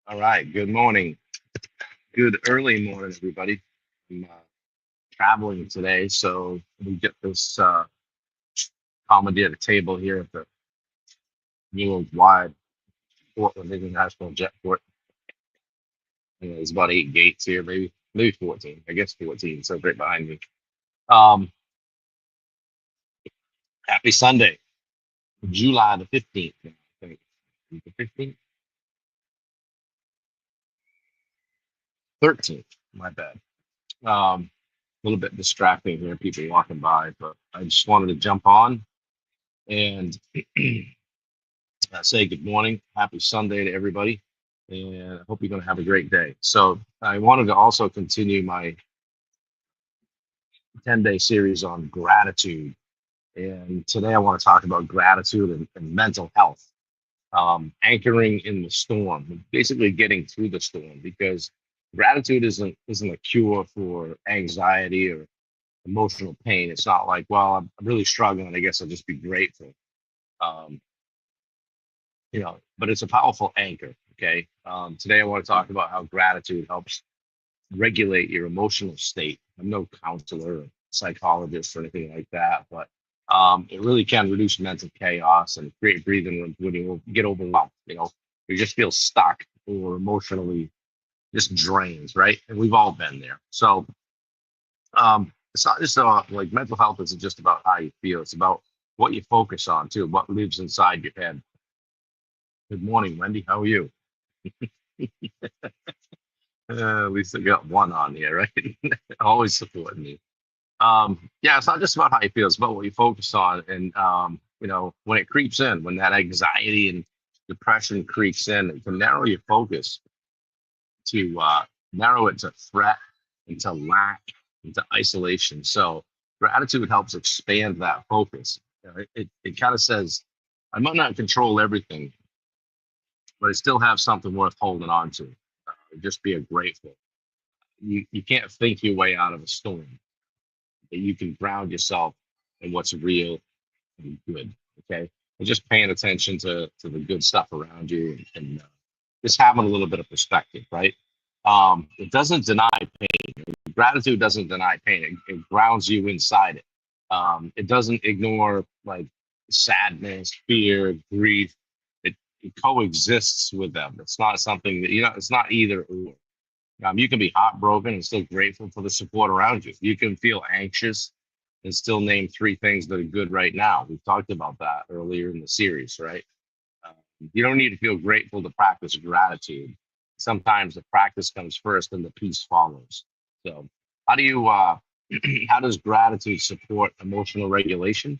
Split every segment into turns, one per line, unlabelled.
All right. Good morning. Good early morning, everybody. I'm traveling today, so we get this accommodated table here at the New Wide Portland International Jetport. There's about 8 gates here, maybe 14. I guess 14. So right behind me. Um, Happy Sunday, July the 15th. I think the 15th, 13th. My bad. A little bit distracting here, people walking by, but I just wanted to jump on and say good morning, happy Sunday to everybody, and I hope you're going to have a great day. So I wanted to also continue my 10-day series on gratitude, and today I want to talk about gratitude and mental health, anchoring in the storm, basically getting through the storm, because gratitude isn't a cure for anxiety or emotional pain. It's not like, well, I'm really struggling, I guess I'll just be grateful. Um, but it's a powerful anchor. Okay. Today, I want to talk about how gratitude helps regulate your emotional state. I'm no counselor or psychologist or anything like that, but it really can reduce mental chaos and create breathing room when you get overwhelmed. You just feel stuck or emotionally just drained, right? And we've all been there. So it's not just like mental health isn't just about how you feel, it's about what you focus on too, what lives inside your head. Good morning, Wendy. How are you? At least I got one on here, right? Always supporting me. Yeah, it's not just about how you feel; it's about what you focus on. And when it creeps in, when that anxiety and depression creeps in, it can narrow your focus to narrow it to threat, into lack, into isolation. So gratitude helps expand that focus. It kind of says, I might not control everything, but I still have something worth holding on to. Just be grateful. You can't think your way out of a storm, but you can ground yourself in what's real and good. Okay, and just paying attention to the good stuff around you, and just having a little bit of perspective, right? It doesn't deny pain. Gratitude doesn't deny pain. It grounds you inside it. It doesn't ignore like sadness, fear, grief. It coexists with them. It's not something that it's not either or. You can be heartbroken and still grateful for the support around you. You can feel anxious and still name three things that are good right now. We've talked about that earlier in the series, right? Uh, you don't need to feel grateful to practice gratitude. Sometimes the practice comes first and the peace follows. So, how do you, how does gratitude support emotional regulation?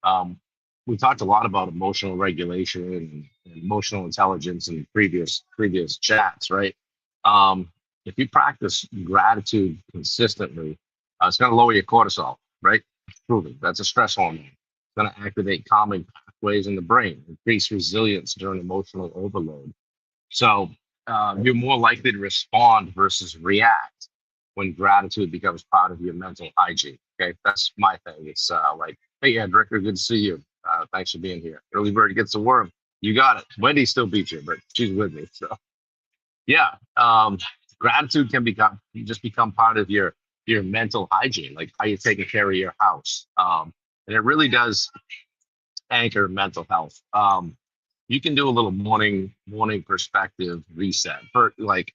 Um, we talked a lot about emotional regulation and emotional intelligence in previous chats, right? Um, if you practice gratitude consistently, it's going to lower your cortisol, right? It's proven. That's a stress hormone. It's going to activate calming pathways in the brain, increase resilience during emotional overload. So you're more likely to respond versus react when gratitude becomes part of your mental hygiene. Okay, that's my thing. It's like, hey, Edrica, good to see you. Thanks for being here. Early bird gets the worm. You got it. Wendy still beat you, but she's with me. So yeah, gratitude can become part of your mental hygiene, like how you're taking care of your house. And it really does anchor mental health. You can do a little morning perspective reset. For like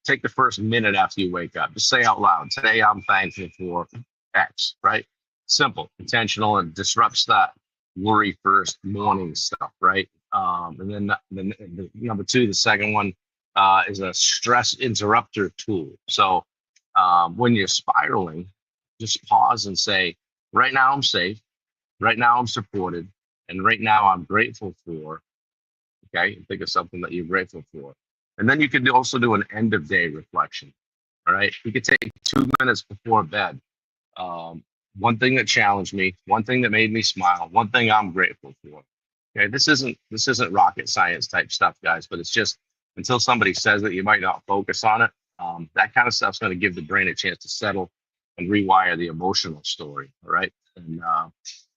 take the first minute after you wake up. Just say out loud, today I'm thankful for X, right? Simple, intentional, and disrupts that worry first morning stuff, right? And then the number two, the second one is a stress interrupter tool. So when you're spiraling, just pause and say, right now I'm safe, right now I'm supported, and right now I'm grateful for. Okay, think of something that you're grateful for. And then you could also do an end of day reflection. All right, you could take 2 minutes before bed. Um, one thing that challenged me, one thing that made me smile, one thing I'm grateful for. Okay, this isn't rocket science type stuff, guys, but it's just until somebody says it, you might not focus on it. That kind of stuff's going to give the brain a chance to settle and rewire the emotional story. All right, and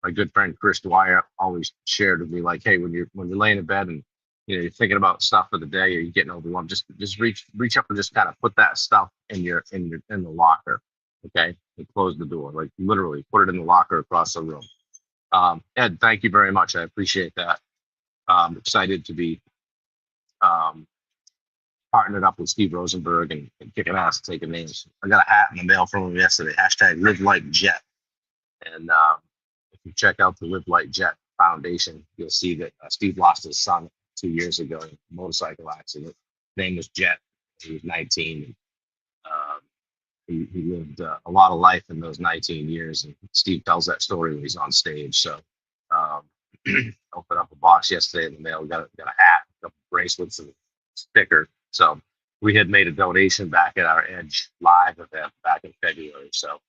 my good friend Chris Dwyer always shared with me like, hey, when you're laying in bed and you're thinking about stuff for the day, or you're getting overwhelmed, just reach up and just kind of put that stuff in the locker, okay, and close the door, like literally put it in the locker across the room. Ed, thank you very much. I appreciate that. Excited to be um, partnered up with Steve Rosenberg and kicking ass and taking names. I got a hat in the mail from him yesterday. Hashtag Live Like Jet. And if you check out the Live Like Jet Foundation, you'll see that Steve lost his son 2 years ago in a motorcycle accident. His name was Jet. He was 19. And, he lived a lot of life in those 19 years. And Steve tells that story when he's on stage. So opened up a box yesterday in the mail, got a hat, a couple bracelets, and a sticker. So we had made a donation back at our Edge Live event back in February. So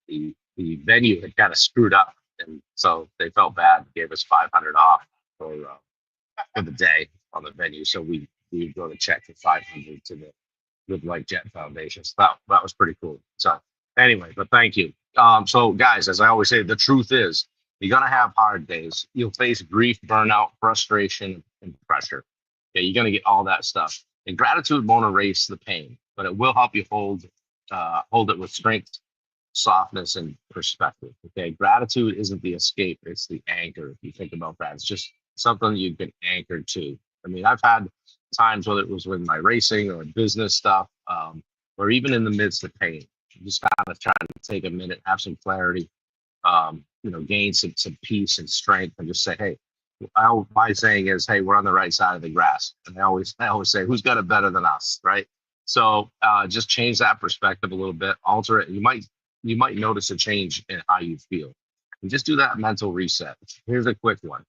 the venue had kind of screwed up, and so they felt bad. Gave us $500 off for the day on the venue. So we wrote a check for $500 to the Live Like Jet Foundation. So that was pretty cool. So anyway, but thank you. So guys, as I always say, the truth is you're gonna have hard days. You'll face grief, burnout, frustration, and pressure. Okay, you're gonna get all that stuff. And gratitude won't erase the pain, but it will help you hold it with strength, softness, and perspective. Okay, gratitude isn't the escape; it's the anchor. If you think about that, it's just something you've been anchored to. I mean, I've had times, whether it was with my racing or business stuff, or even in the midst of pain, just kind of trying to take a minute, have some clarity, gain some peace and strength, and just say, hey, my saying is, hey, we're on the right side of the grass. And I always say, who's got it better than us, right? So just change that perspective a little bit, alter it. You might notice a change in how you feel, and just do that mental reset. Here's a quick one.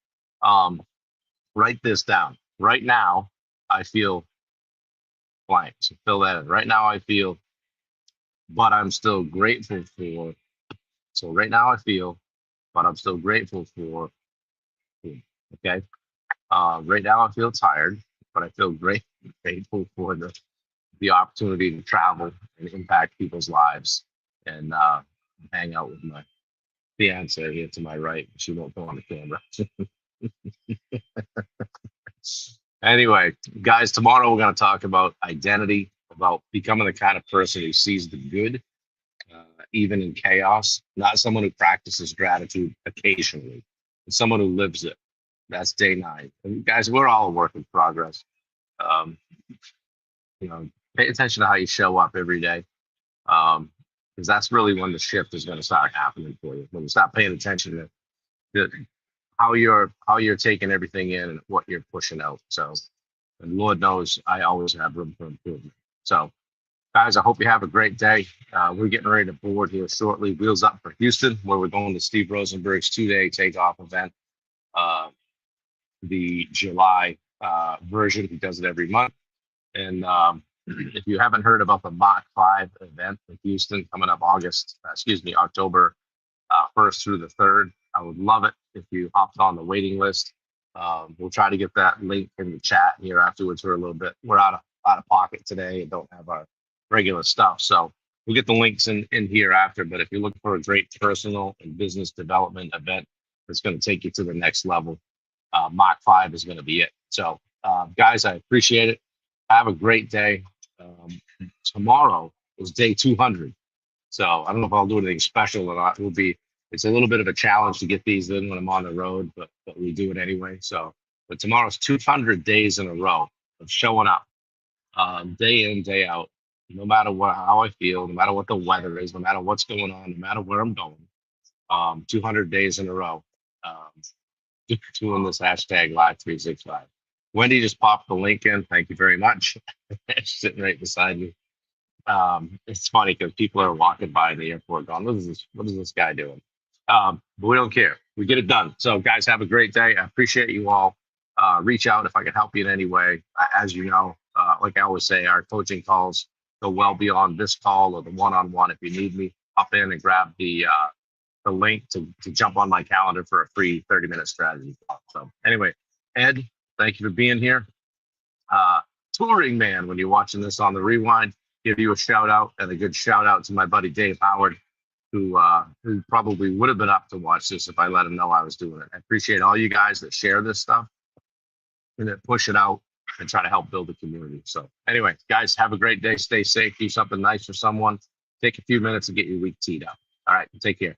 Write this down. Right now, I feel blank. So fill that in. Right now, I feel, but I'm still grateful for. So right now, I feel, but I'm still grateful for. Okay. Right now, I feel tired, but I feel grateful for the opportunity to travel and impact people's lives and hang out with my fiance here to my right. She won't go on the camera. Anyway, guys, tomorrow we're going to talk about identity, about becoming the kind of person who sees the good, even in chaos, not someone who practices gratitude occasionally, but someone who lives it. That's day 9. And guys, we're all a work in progress. Um, pay attention to how you show up every day, because that's really when the shift is going to start happening for you. When you stop paying attention to how you're taking everything in and what you're pushing out. So, and Lord knows I always have room for improvement. So, guys, I hope you have a great day. We're getting ready to board here shortly. Wheels up for Houston, where we're going to Steve Rosenberg's 2-day takeoff event. The July version. He does it every month. And if you haven't heard about the Mach 5 event in Houston coming up October 1st through the 3rd, I would love it if you hopped on the waiting list. We'll try to get that link in the chat here afterwards. We're out of pocket today and don't have our regular stuff. So we'll get the links in here after. But if you're looking for a great personal and business development event that's going to take you to the next level, Mach 5 is going to be it. So guys, I appreciate it. Have a great day. Tomorrow is day 200. So I don't know if I'll do anything special or not. It's a little bit of a challenge to get these in when I'm on the road, but we do it anyway. So, but tomorrow's 200 days in a row of showing up, day in, day out, no matter how I feel, no matter what the weather is, no matter what's going on, no matter where I'm going. 200 days in a row, doing this hashtag Live 365. Wendy just popped the link in. Thank you very much. She's sitting right beside me. It's funny because people are walking by the airport going, what is this guy doing? But we don't care. We get it done. So guys, have a great day. I appreciate you all. Reach out if I can help you in any way. As you know, like I always say, our coaching calls go well beyond this call or the one-on-one. If you need me, hop in and grab the link to jump on my calendar for a free 30-minute strategy call. So anyway, Ed, thank you for being here. Touring man, when you're watching this on the rewind, give you a shout out, and a good shout out to my buddy Dave Howard, who probably would have been up to watch this if I let him know I was doing it. I appreciate all you guys that share this stuff. and then push it out and try to help build a community. So anyway, guys, have a great day. Stay safe. Do something nice for someone. Take a few minutes to get your week teed up. All right. Take care.